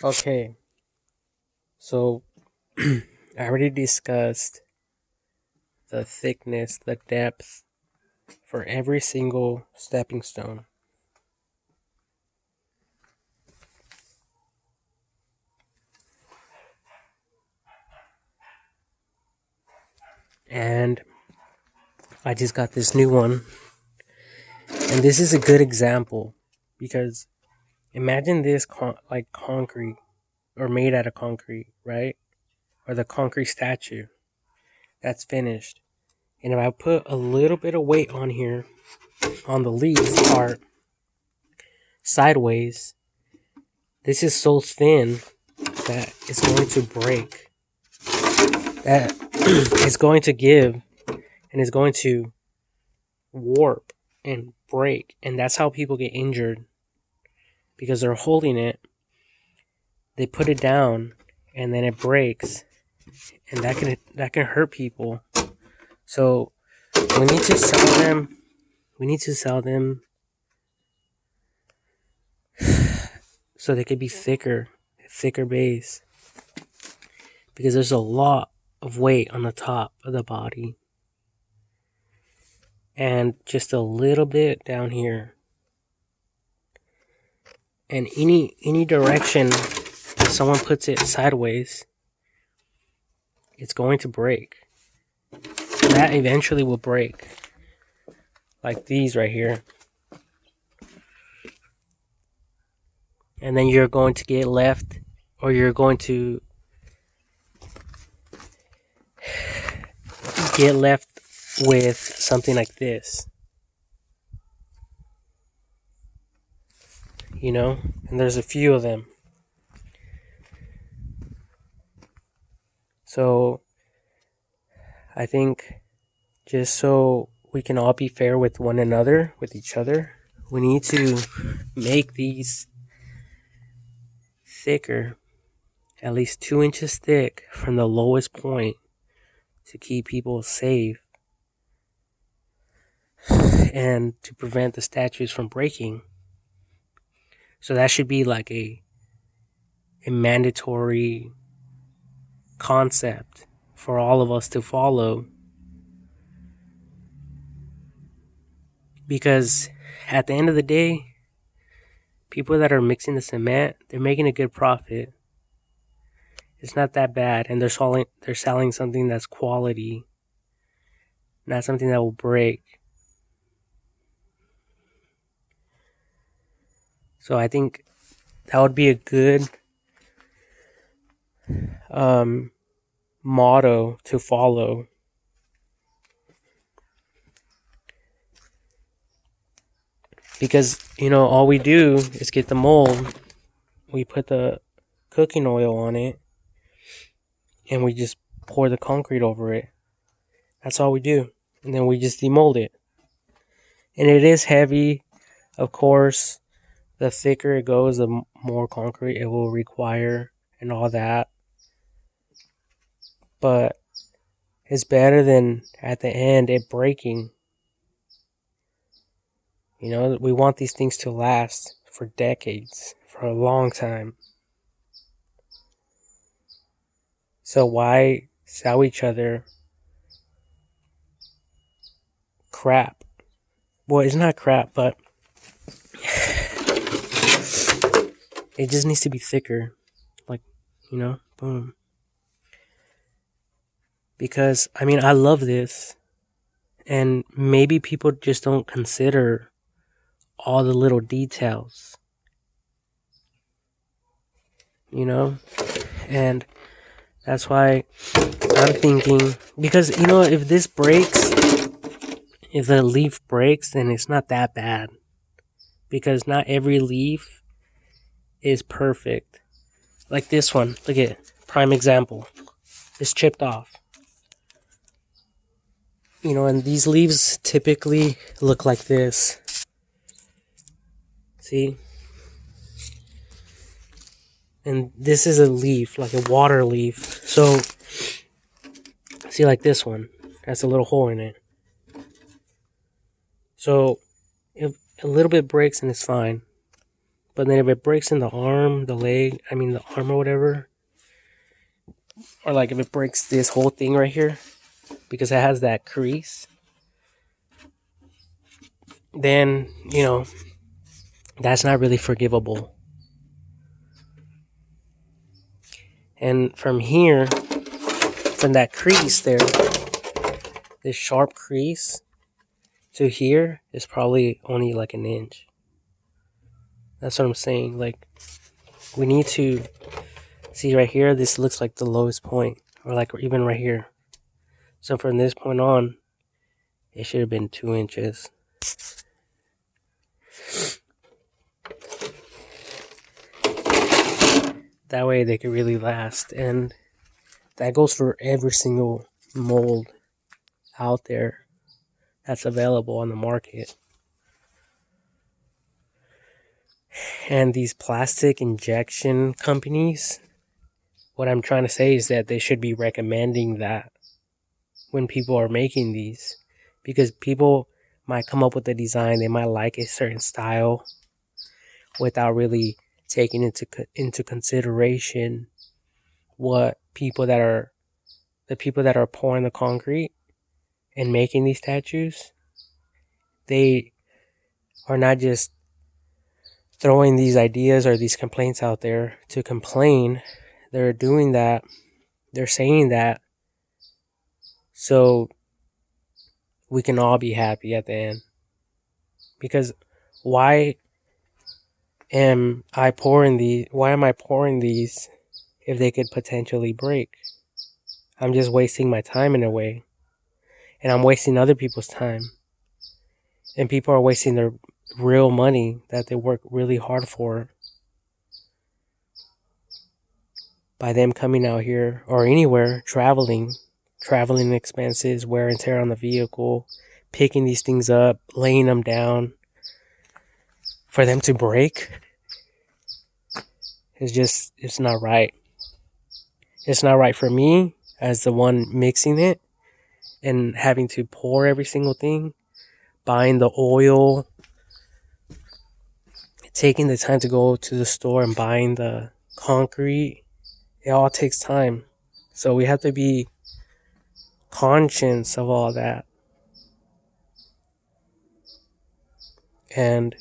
Okay, so I already discussed the thickness, the depth for every single stepping stone. And I just got this new one. And this is a good example because imagine this like concrete or made out of concrete, right? Or the concrete statue that's finished. And if I put a little bit of weight on here, on the leaf part, sideways, this is so thin that it's going to break. That it's going to give and it's going to warp and break. And that's how people get injured because they're holding it. They put it down and then it breaks. And that can hurt people. So we need to sell them. We need to sell them so they could be thicker base. Because there's a lot of weight on the top of the body. And just a little bit down here. And any direction if someone puts it sideways, it's going to break. That eventually will break. Like these right here. And then you're going to get left, or you're going to get left with something like this. You know? And there's a few of them. So I think just so we can all be fair with one another, with each other, we need to make these thicker, at least 2 inches thick from the lowest point to keep people safe and to prevent the statues from breaking. So that should be like a mandatory concept for all of us to follow. Because at the end of the day, people that are mixing the cement, they're making a good profit. It's not that bad, and they're selling something that's quality, not something that will break. So I think that would be a good motto to follow. Because, all we do is get the mold, we put the cooking oil on it, and we just pour the concrete over it. That's all we do. And then we just demold it. And it is heavy, of course. The thicker it goes, the more concrete it will require and all that. But it's better than at the end it breaking. We want these things to last for decades, for a long time. So why sell each other crap? Well, it's not crap, but it just needs to be thicker. Like, boom. Because, I love this. And maybe people just don't consider all the little details. And that's why I'm thinking, because, if this breaks, if the leaf breaks, then it's not that bad. Because not every leaf is perfect. Like this one, look at it, prime example. It's chipped off. And these leaves typically look like this. See? And this is a leaf, like a water leaf. So, see, like this one, has a little hole in it. So, if a little bit breaks and it's fine. But then if it breaks in the arm, the leg, the arm or whatever, or like if it breaks this whole thing right here, because it has that crease, then, that's not really forgivable. And from here, from that crease there, this sharp crease to here is probably only like an inch. That's what I'm saying. Like, we need to see right here, this looks like the lowest point, or like even right here. So from this point on, it should have been 2 inches. That way they could really last. And that goes for every single mold out there that's available on the market. And these plastic injection companies, what I'm trying to say is that they should be recommending that when people are making these. Because people might come up with a design, they might like a certain style without really taking into consideration what the people that are pouring the concrete and making these statues, they are not just throwing these ideas or these complaints out there to complain. They're doing that, they're saying that so we can all be happy at the end. Because why am I pouring these if they could potentially break? I'm just wasting my time in a way. And I'm wasting other people's time. And people are wasting their real money that they work really hard for by them coming out here or anywhere, traveling expenses, wear and tear on the vehicle, picking these things up, laying them down. For them to break, it's not right. It's not right for me as the one mixing it and having to pour every single thing, buying the oil, taking the time to go to the store and buying the concrete. It all takes time. So we have to be conscious of all that. And,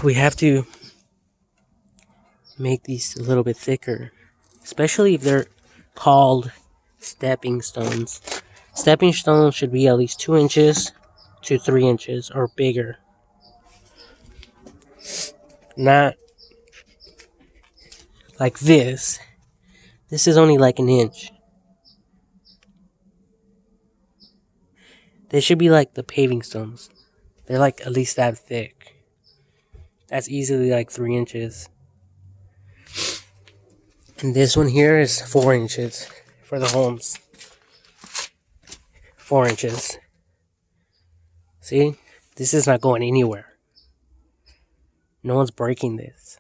we have to make these a little bit thicker, especially if they're called stepping stones. Stepping stones should be at least 2 inches to 3 inches or bigger. Not like this. This is only like an inch. They should be like the paving stones. They're like at least that thick. That's easily like 3 inches. And this one here is 4 inches for the homes. 4 inches. See? This is not going anywhere. No one's breaking this.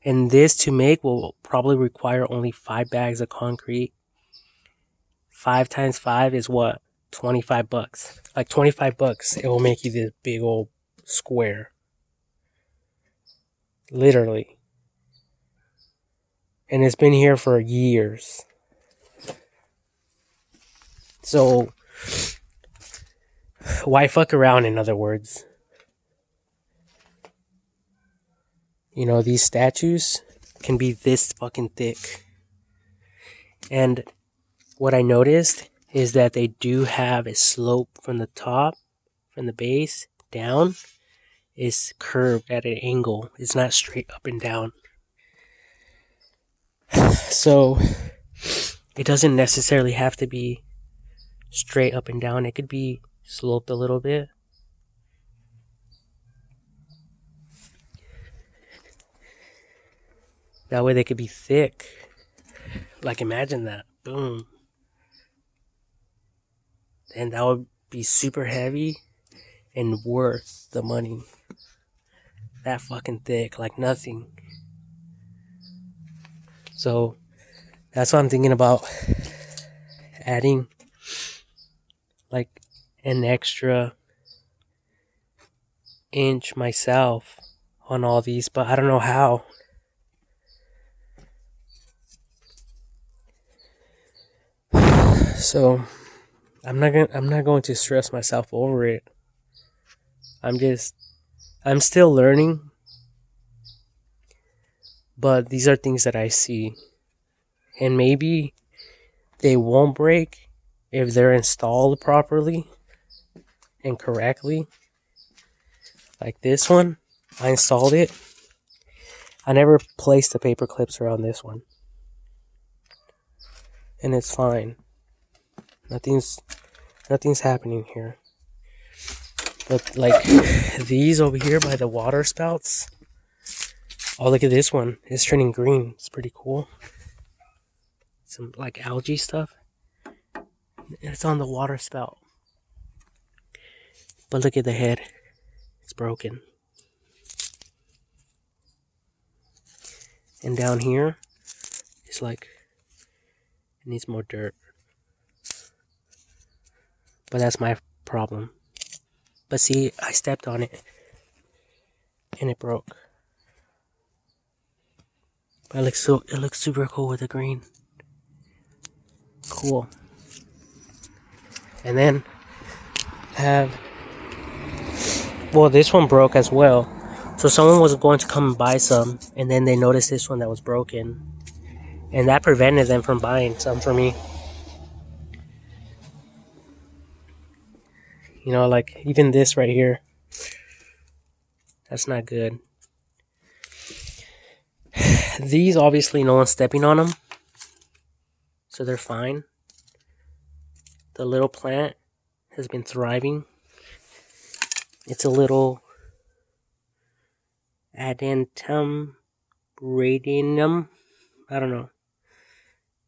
And this to make will probably require only 5 bags of concrete. 5 times 5 is what? $25. Like $25, it will make you this big old square. Literally. And it's been here for years. So, why fuck around, in other words? These statues can be this fucking thick. And what I noticed is that they do have a slope from the top, from the base down, is curved at an angle. It's not straight up and down. So it doesn't necessarily have to be straight up and down. It could be sloped a little bit. That way they could be thick. Like, imagine that. Boom. And that would be super heavy and worth the money. That fucking thick, like nothing. So that's what I'm thinking about, adding like an extra inch myself on all these, but I don't know how. So I'm not going to stress myself over it. I'm still learning, but these are things that I see. And maybe they won't break if they're installed properly and correctly. Like this one, I installed it. I never placed the paper clips around this one. And it's fine. Nothing's happening here. But like these over here by the water spouts. Oh, look at this one. It's turning green. It's pretty cool. Some like algae stuff. It's on the water spout. But look at the head. It's broken. And down here, it's like it needs more dirt. But that's my problem. But see, I stepped on it and it broke. But it looks super cool with the green. Cool. And then this one broke as well. So someone was going to come and buy some, and then they noticed this one that was broken. And that prevented them from buying some for me. You know, like even this right here. That's not good. These, obviously, no one's stepping on them. So they're fine. The little plant has been thriving. It's a little Adentum radianum. I don't know.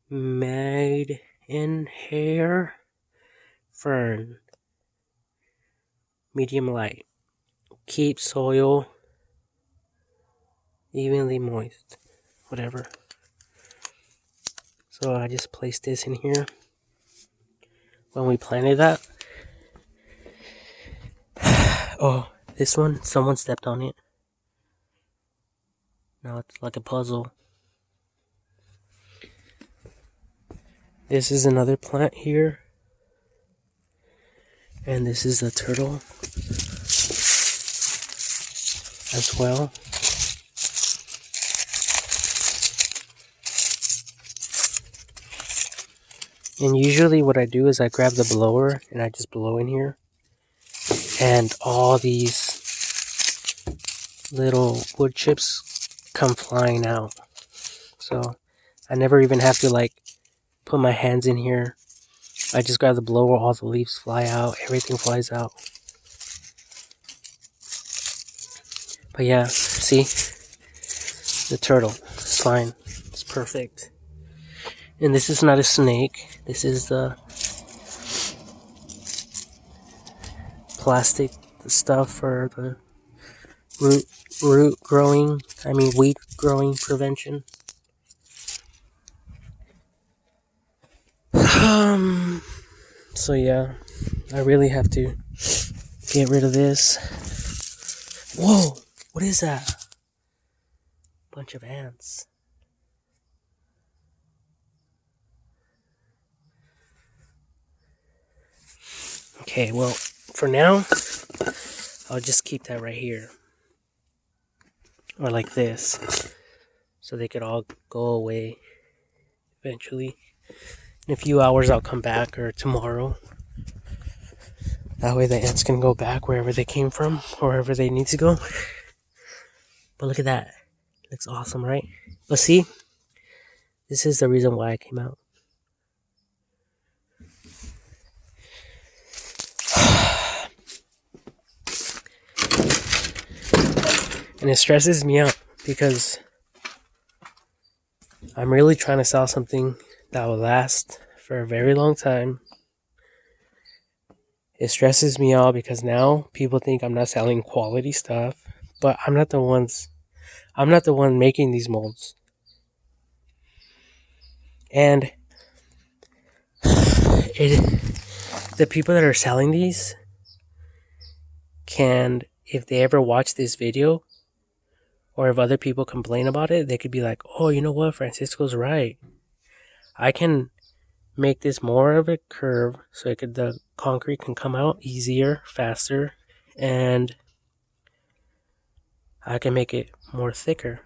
Made in hair fern. Medium light. Keep soil evenly moist. Whatever. So I just placed this in here when we planted that. Oh, this one, someone stepped on it. Now it's like a puzzle. This is another plant here. And this is the turtle as well. And usually what I do is I grab the blower and I just blow in here. And all these little wood chips come flying out. So I never even have to like put my hands in here. I just grab the blower, all the leaves fly out, everything flies out. But yeah, see? The turtle. It's fine. It's perfect. And this is not a snake. This is the plastic stuff for the weed growing prevention. So yeah, I really have to get rid of this. Whoa, what is that? Bunch of ants. Okay, well, for now, I'll just keep that right here. Or like this. So they could all go away eventually. In a few hours, I'll come back, or tomorrow. That way the ants can go back wherever they came from, or wherever they need to go. But look at that. Looks awesome, right? But see, this is the reason why I came out. And it stresses me out because I'm really trying to sell something that will last for a very long time. It stresses me out because now people think I'm not selling quality stuff, but I'm not the one making these molds. And the people that are selling these can if they ever watch this video, or if other people complain about it, they could be like, oh, you know what, Francisco's right. I can make this more of a curve so the concrete can come out easier, faster, and I can make it more thicker.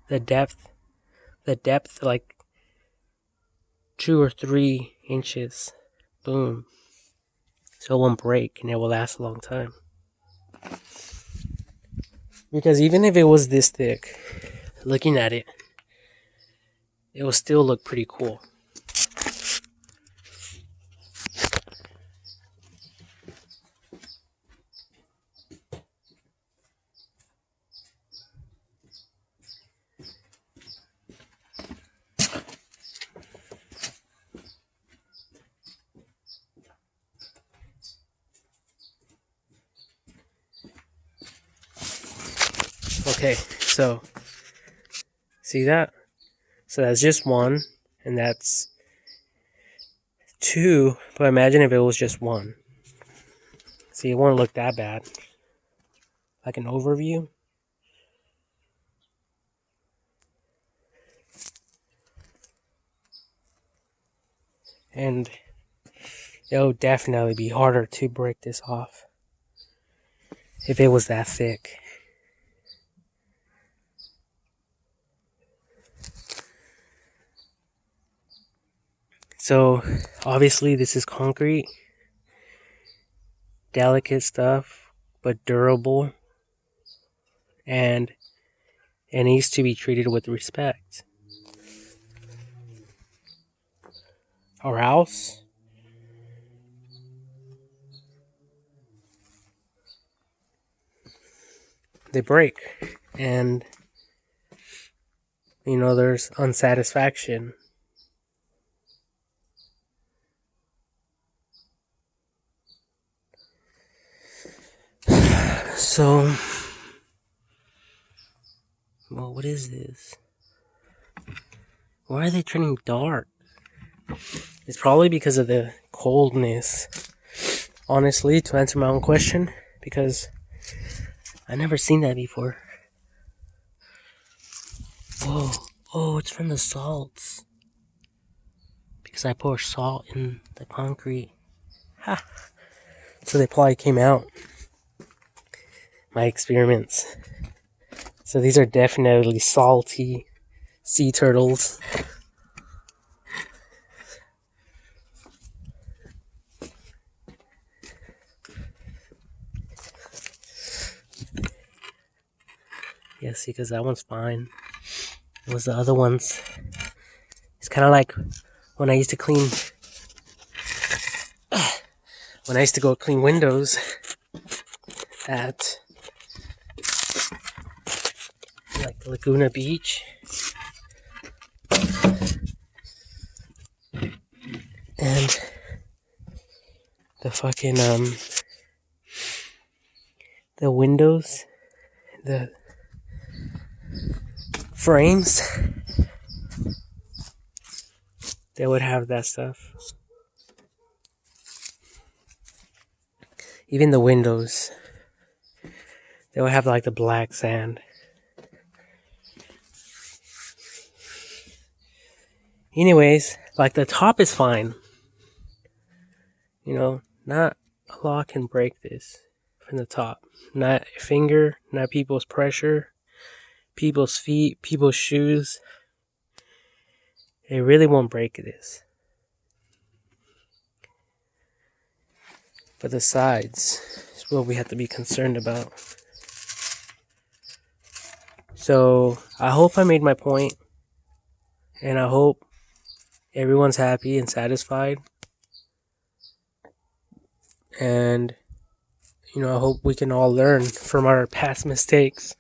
The depth like 2 or 3 inches. Boom. So it won't break and it will last a long time. Because even if it was this thick, looking at it, it will still look pretty cool. Okay, so see that? So that's just one, and that's 2, but imagine if it was just 1. See, it won't look that bad. Like an overview. And it'll definitely be harder to break this off if it was that thick. So, obviously this is concrete. Delicate stuff, but durable. And it needs to be treated with respect. Or else they break. And, there's unsatisfaction. So, well, what is this? Why are they turning dark? It's probably because of the coldness. Honestly, to answer my own question, because I never seen that before. Whoa, oh, it's from the salts. Because I pour salt in the concrete. Ha! So they probably came out. My experiments. So these are definitely salty sea turtles. Yeah, see, because that one's fine. It was the other ones. It's kind of like when I used to clean... When I used to go clean windows at like Laguna Beach. And the fucking the windows, the frames, they would have that stuff. Even the windows, they would have like the black sand. Anyways, like the top is fine. Not a lot can break this from the top. Not a finger, not people's pressure, people's feet, people's shoes. It really won't break this. But the sides is what we have to be concerned about. So I hope I made my point. And I hope everyone's happy and satisfied. And, I hope we can all learn from our past mistakes.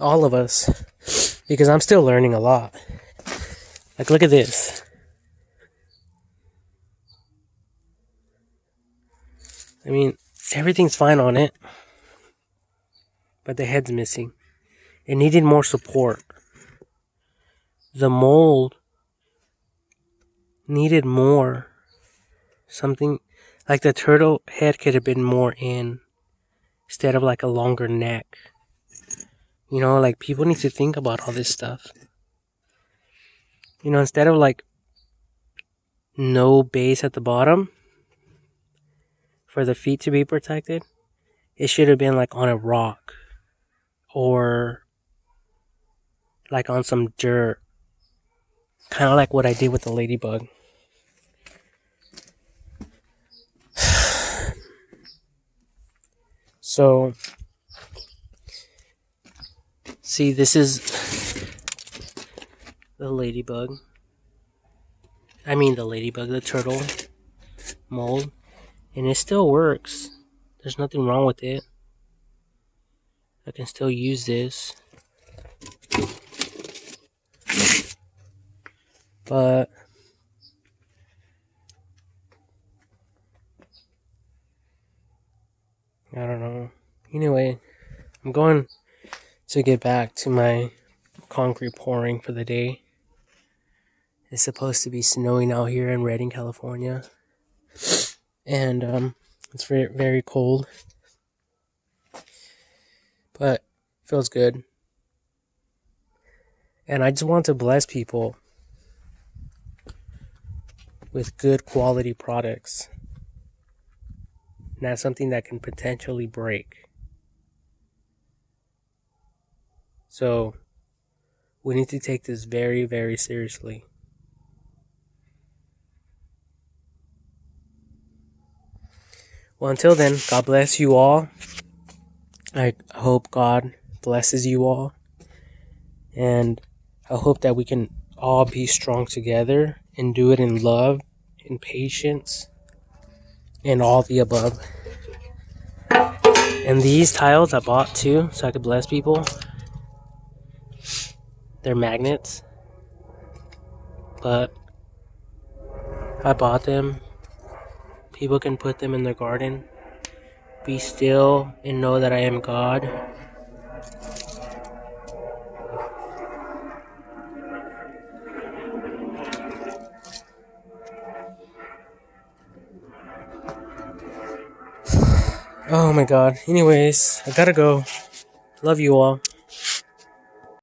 All of us. Because I'm still learning a lot. Like, look at this. I mean, everything's fine on it. But the head's missing. It needed more support. The mold needed more Something like the turtle head could have been more in instead of like a longer neck. You know, like people need to think about all this stuff. You know, instead of like no base at the bottom for the feet to be protected, it should have been like on a rock or like on some dirt. Kind of like what I did with the ladybug. So, see, this is the ladybug. The turtle mold. And it still works. There's nothing wrong with it. I can still use this. But I don't know. Anyway, I'm going to get back to my concrete pouring for the day. It's supposed to be snowing out here in Redding, California. And it's very, very cold. But feels good. And I just want to bless people with good quality products. Not something that can potentially break. So we need to take this very, very seriously. Well, until then, God bless you all. I hope God blesses you all. And I hope that we can all be strong together and do it in love, in patience, and all the above. And these tiles I bought too, so I could bless people. They're magnets. But I bought them. People can put them in their garden. Be still and know that I am God. Oh my God. Anyways, I gotta go. Love you all.